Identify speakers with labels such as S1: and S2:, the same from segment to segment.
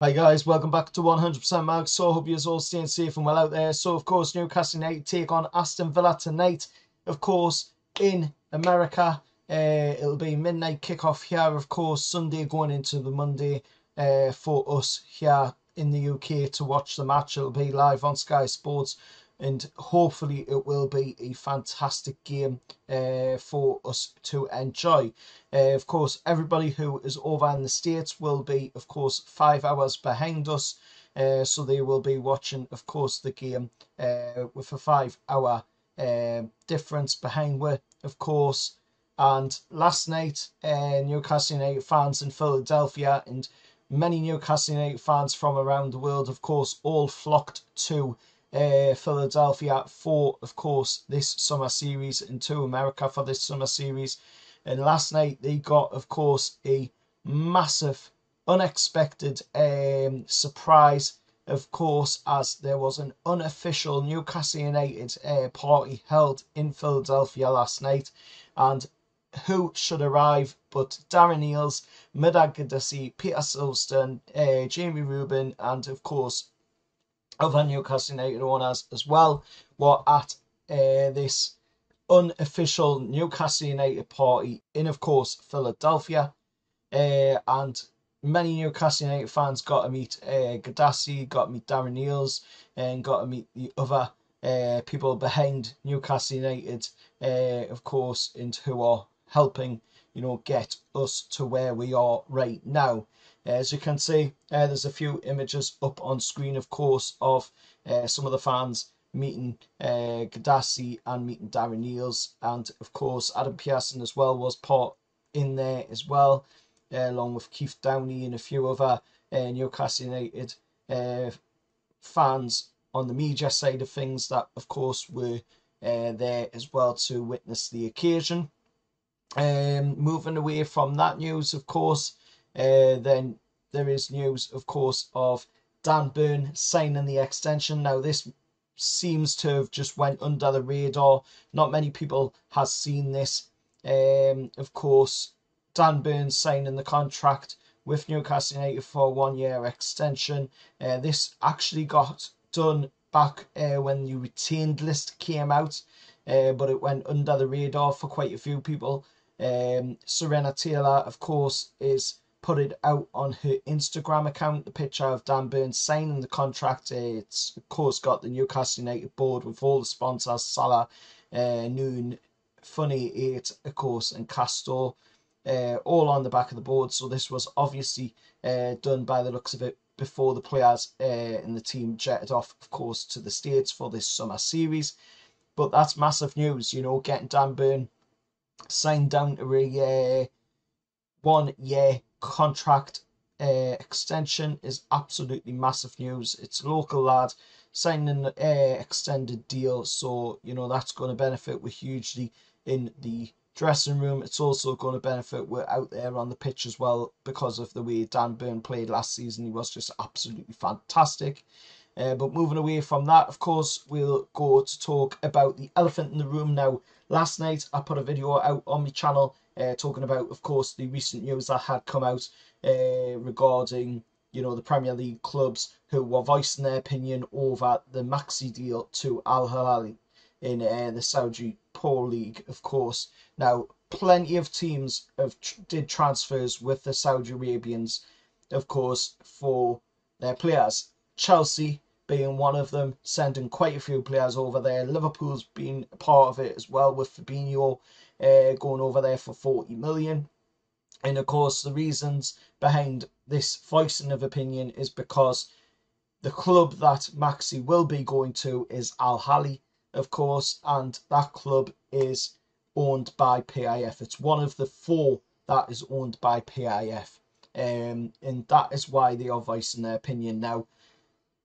S1: Hi guys, welcome back to 100% Mag. So hope you're all staying safe and well out there. So of course Newcastle United take on Aston Villa tonight. Of course in America, it'll be midnight kickoff here. Of course Sunday going into the Monday for us here in the UK to watch the match. It'll be live on Sky Sports, and hopefully it will be a fantastic game for us to enjoy. Of course, everybody who is over in the States will be, of course, 5 hours behind us. So they will be watching, of course, the game with a 5 hour difference behind we, of course. And last night, Newcastle United fans in Philadelphia and many Newcastle United fans from around the world, of course, all flocked to Philadelphia for, of course, this summer series, and to America for this summer series. And last night they got, of course, a massive, unexpected surprise, of course, as there was an unofficial Newcastle United party held in Philadelphia last night. And who should arrive but Darren Eales, Medad Gadisi, Peter Silverstone, Jamie Rubin, and of course other Newcastle United owners as well were at this unofficial Newcastle United party in, of course, Philadelphia. And many Newcastle United fans got to meet Gadassi, got to meet Darren Eales, and got to meet the other people behind Newcastle United, of course, and who are helping, get us to where we are right now. As you can see, there's a few images up on screen, of course, of some of the fans meeting Gadassi and meeting Darren Eales, and of course Adam Pearson as well was part in there as well, along with Keith Downey and a few other Newcastle United fans on the media side of things that, of course, were there as well to witness the occasion. Moving away from that news, of course, then there is news, of course, of Dan Burn signing the extension. Now, this seems to have just went under the radar. Not many people has seen this. Of course, Dan Burn signing the contract with Newcastle United for a 1 year extension. This actually got done back when the retained list came out, but it went under the radar for quite a few people. Serena Taylor, of course, is put it out on her Instagram account, the picture of Dan Burns signing the contract. It's, of course, got the Newcastle United board with all the sponsors, Salah, Noon, Funny 8, of course, and Castor, all on the back of the board. So this was obviously done by the looks of it before the players in the team jetted off, of course, to the States for this summer series. But that's massive news, getting Dan Burn signed down to a 1 year contract extension is absolutely massive news. It's a local lad signing an extended deal, so that's going to benefit we hugely in the dressing room. It's also going to benefit we're out there on the pitch as well, because of the way Dan Burn played last season. He was just absolutely fantastic. But moving away from that, of course, we'll go to talk about the elephant in the room now. Last night, I put a video out on my channel talking about, of course, the recent news that had come out regarding, the Premier League clubs who were voicing their opinion over the maxi deal to Al Hilal in the Saudi Pro League, of course. Now, plenty of teams did transfers with the Saudi Arabians, of course, for their players. Chelsea being one of them, sending quite a few players over there. Liverpool's been a part of it as well, with Fabinho going over there for 40 million. And of course, the reasons behind this voicing of opinion is because the club that Maxi will be going to is Al Hilal, of course, and that club is owned by PIF. It's one of the four that is owned by PIF. And that is why they are voicing their opinion now.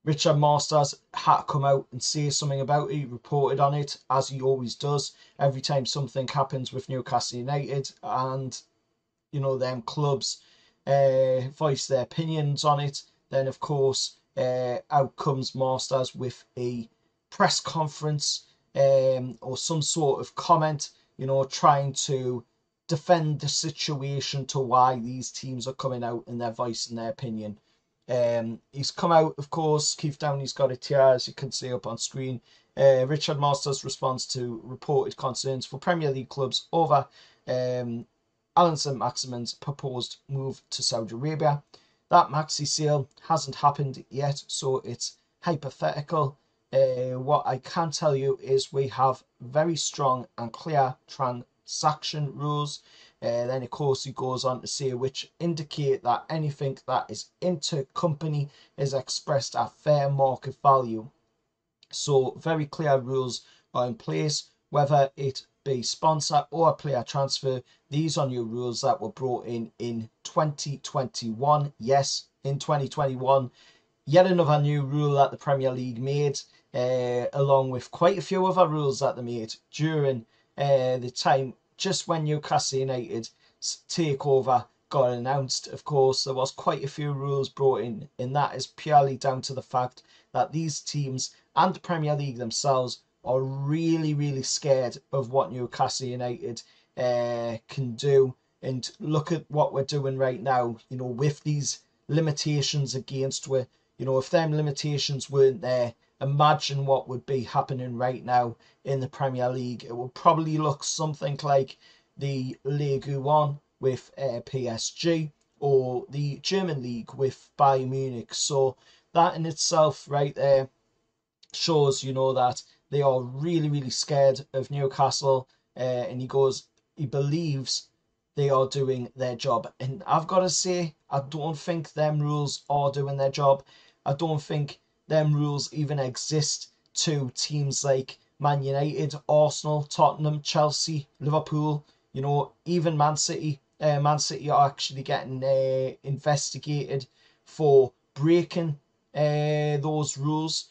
S1: Richard Masters had to come out and say something about it. He reported on it, as he always does, every time something happens with Newcastle United, and them clubs voice their opinions on it. Then, of course, out comes Masters with a press conference or some sort of comment, trying to defend the situation to why these teams are coming out and they're voicing their opinion. He's come out, of course. Keith Downey's got it here, as you can see up on screen. Richard Masters responds to reported concerns for Premier League clubs over Alan St-Maximin's proposed move to Saudi Arabia. That maxi sale hasn't happened yet, so it's hypothetical. What I can tell you is we have very strong and clear transaction rules. Then, of course, he goes on to say which indicate that anything that is intercompany is expressed at fair market value. So very clear rules are in place, whether it be sponsor or a player transfer. These are new rules that were brought in 2021. Yes, in 2021, yet another new rule that the Premier League made, along with quite a few other rules that they made during the time just when Newcastle United's takeover got announced. Of course, there was quite a few rules brought in, and that is purely down to the fact that these teams and the Premier League themselves are really, really scared of what Newcastle United can do. And look at what we're doing right now, you know, with these limitations against where, you know, if them limitations weren't there, imagine what would be happening right now in the Premier League. It would probably look something like the Ligue 1 with PSG, or the German league with Bayern Munich. So that in itself right there shows, you know, that they are really, really scared of Newcastle. And he believes they are doing their job. And I've got to say, I don't think them rules are doing their job. I don't think them rules even exist to teams like Man United, Arsenal, Tottenham, Chelsea, Liverpool, you know, even Man City. Man City are actually getting investigated for breaking those rules.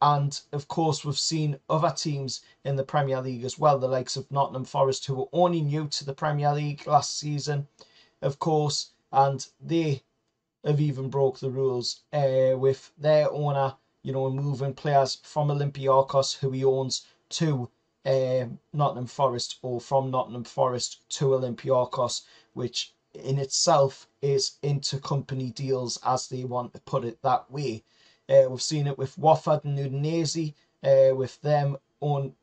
S1: And of course, we've seen other teams in the Premier League as well, the likes of Nottingham Forest, who were only new to the Premier League last season, of course, and they have even broke the rules with their owner, you know, moving players from Olympiacos, who he owns, to Nottingham Forest, or from Nottingham Forest to Olympiacos, which in itself is intercompany deals, as they want to put it that way. We've seen it with Watford and Udinese, with them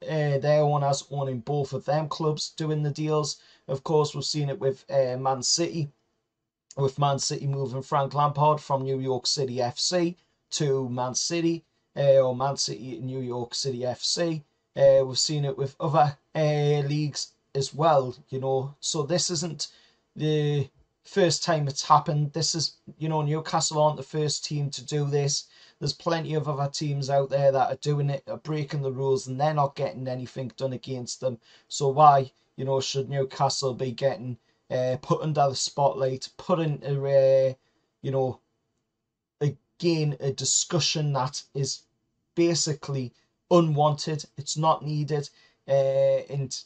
S1: their owners owning both of them clubs doing the deals. Of course, we've seen it with Man City, with Man City moving Frank Lampard from New York City FC to Man City, or Man City New York City FC. We've seen it with other leagues as well, you know. So this isn't the first time it's happened. This is, you know, Newcastle aren't the first team to do this. There's plenty of other teams out there that are doing it, are breaking the rules, and they're not getting anything done against them. So why, you know, should Newcastle be getting put under the spotlight, put into, you know, again, a discussion that is basically unwanted. It's not needed, and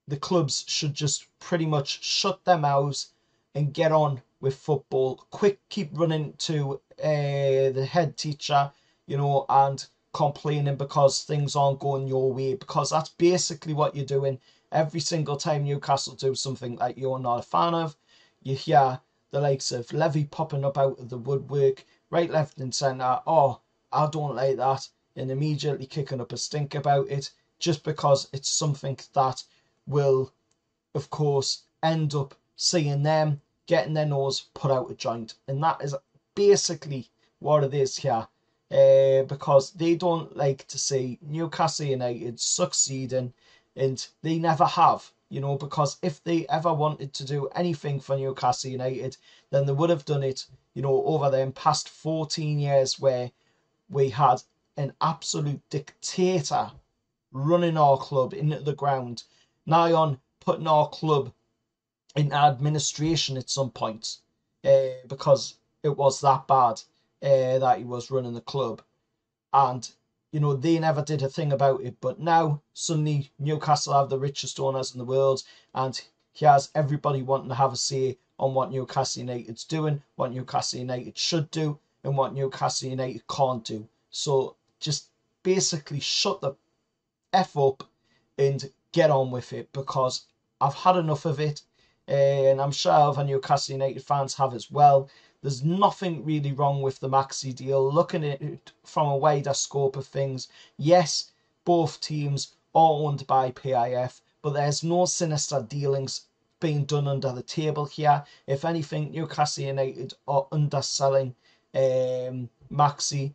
S1: the clubs should just pretty much shut their mouths and get on with football. Keep running to the head teacher, you know, and complaining because things aren't going your way, because that's basically what you're doing every single time Newcastle do something that you're not a fan of. You hear the likes of Levy popping up out of the woodwork, right, left and centre. Oh, I don't like that, and immediately kicking up a stink about it, just because it's something that will, of course, end up seeing them getting their nose put out of joint. And that is basically what it is here, because they don't like to see Newcastle United succeeding, and they never have, you know, because if they ever wanted to do anything for Newcastle United, then they would have done it, you know, over them past 14 years, where we had an absolute dictator running our club into the ground, nigh on putting our club in administration at some point, because it was that bad that he was running the club. And, you know, they never did a thing about it. But now, suddenly, Newcastle have the richest owners in the world, and he has everybody wanting to have a say on what Newcastle United's doing, what Newcastle United should do, and what Newcastle United can't do. So just basically shut the F up and get on with it, because I've had enough of it. And I'm sure other Newcastle United fans have as well. there's nothing really wrong with the Maxi deal. Looking at it from a wider scope of things, yes, both teams are owned by PIF, but there's no sinister dealings being done under the table here. If anything, Newcastle United are underselling Maxi,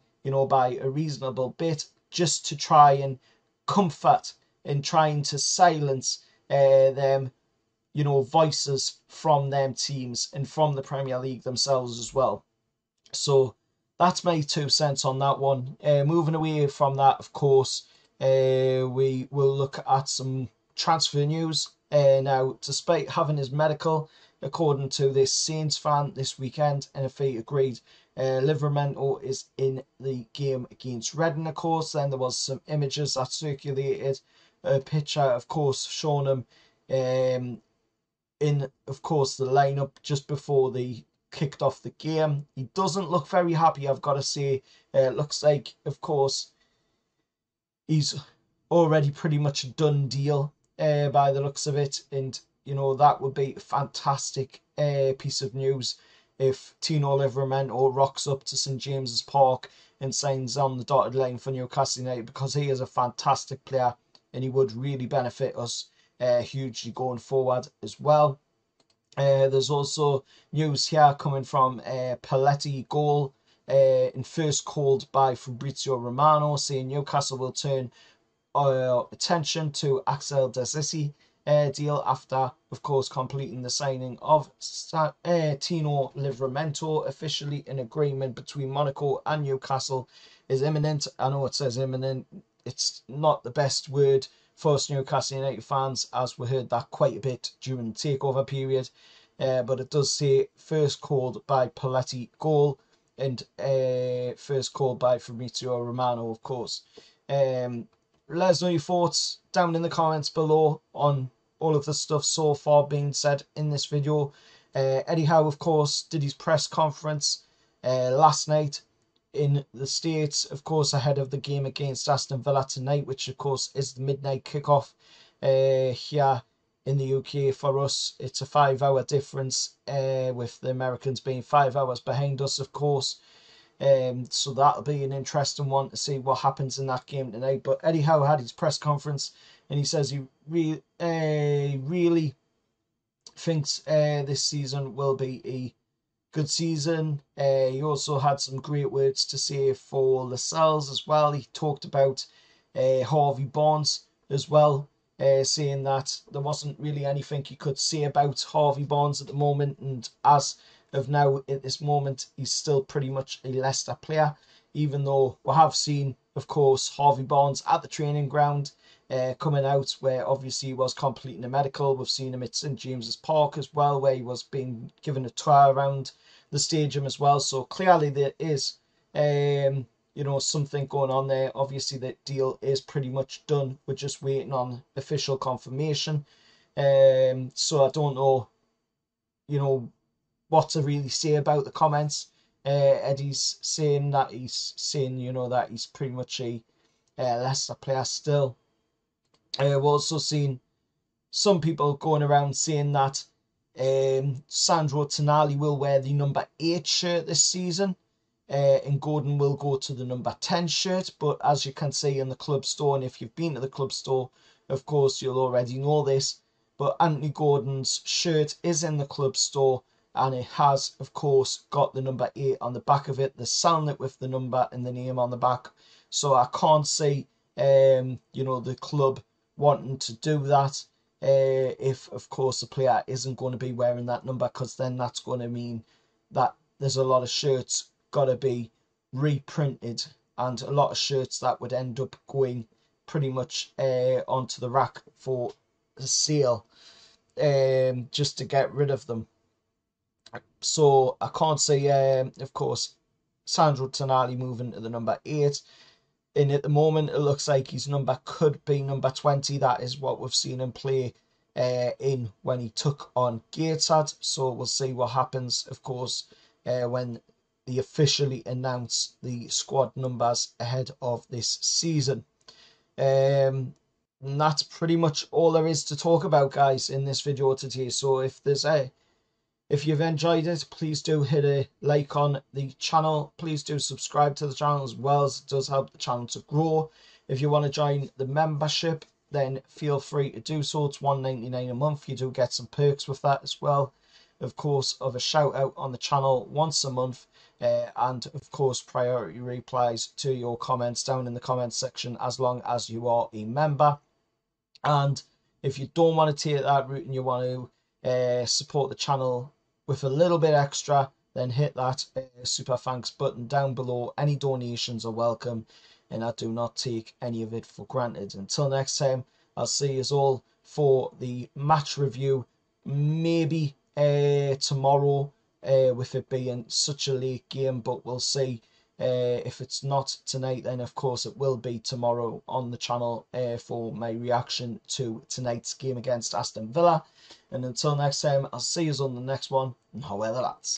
S1: by a reasonable bit, just to try and comfort and trying to silence them, voices from them teams and from the Premier League themselves as well. So that's my 2 cents on that one. Moving away from that, of course, we will look at some transfer news. Now, despite having his medical, according to this Saints fan this weekend, NFA agreed Livramento is in the game against Reading, of course. Then there was some images that circulated, a picture, of course, showing him in, of course, the lineup just before they kicked off the game. He doesn't look very happy, I've got to say. It looks like, of course, he's already pretty much a done deal by the looks of it. And, that would be a fantastic piece of news if Tino Livramento rocks up to St James's Park and signs on the dotted line for Newcastle United, because he is a fantastic player and he would really benefit us hugely going forward as well. There's also news here coming from Paletti goal, and first called by Fabrizio Romano, saying Newcastle will turn attention to Axel Desisi deal after, of course, completing the signing of Tino Livramento. Officially, an agreement between Monaco and Newcastle is imminent. I know it says imminent. It's not the best word for us Newcastle United fans, as we heard that quite a bit during the takeover period. But it does say first called by Paletti goal and first called by Fabrizio Romano, of course. Let us know your thoughts down in the comments below on all of the stuff so far being said in this video. Eddie Howe, of course, did his press conference last night in the States, of course, ahead of the game against Aston Villa tonight, which, of course, is the midnight kickoff here in the UK. For us, it's a 5-hour difference, with the Americans being 5 hours behind us, of course. So that'll be an interesting one to see what happens in that game tonight. But Eddie Howe had his press conference and he says he really thinks this season will be a good season. He also had some great words to say for Lascelles as well. He talked about Harvey Barnes as well, saying that there wasn't really anything he could say about Harvey Barnes at the moment, and as of now, at this moment, he's still pretty much a Leicester player, even though we have seen, of course, Harvey Barnes at the training ground coming out, where obviously he was completing a medical. We've seen him at St James's Park as well, where he was being given a tour around the stadium as well. So clearly there is something going on there. Obviously the deal is pretty much done. We're just waiting on official confirmation. So I don't know, what to really say about the comments. Eddie's saying that he's pretty much a Leicester player still. We've also seen some people going around saying that Sandro Tonali will wear the number 8 shirt this season, and Gordon will go to the number 10 shirt. But as you can see in the club store, and if you've been to the club store, of course you'll already know this, but Anthony Gordon's shirt is in the club store, and it has, of course, got the number 8 on the back of it. They're selling it with the number and the name on the back. So I can't see, the club wanting to do that if, of course, the player isn't going to be wearing that number, because then that's going to mean that there's a lot of shirts got to be reprinted, and a lot of shirts that would end up going pretty much onto the rack for sale, just to get rid of them. So I can't see, of course, Sandro Tonali moving to the number 8. And at the moment, it looks like his number could be number 20. That is what we've seen him play in when he took on Gateshead. So we'll see what happens, of course, when they officially announce the squad numbers ahead of this season. And that's pretty much all there is to talk about, guys, in this video today. So if there's If you've enjoyed it, please do hit a like on the channel. Please do subscribe to the channel as well, as it does help the channel to grow. If you want to join the membership, then feel free to do so. It's $1.99 a month. You do get some perks with that as well. Of course, of a shout out on the channel once a month, and of course priority replies to your comments down in the comments section as long as you are a member. And if you don't want to take that route and you want to support the channel with a little bit extra, then hit that super thanks button down below. Any donations are welcome, and I do not take any of it for granted. Until next time, I'll see you all for the match review, maybe tomorrow, with it being such a late game, but we'll see. If it's not tonight, then of course it will be tomorrow on the channel for my reaction to tonight's game against Aston Villa. And until next time, I'll see you on the next one, and however that's.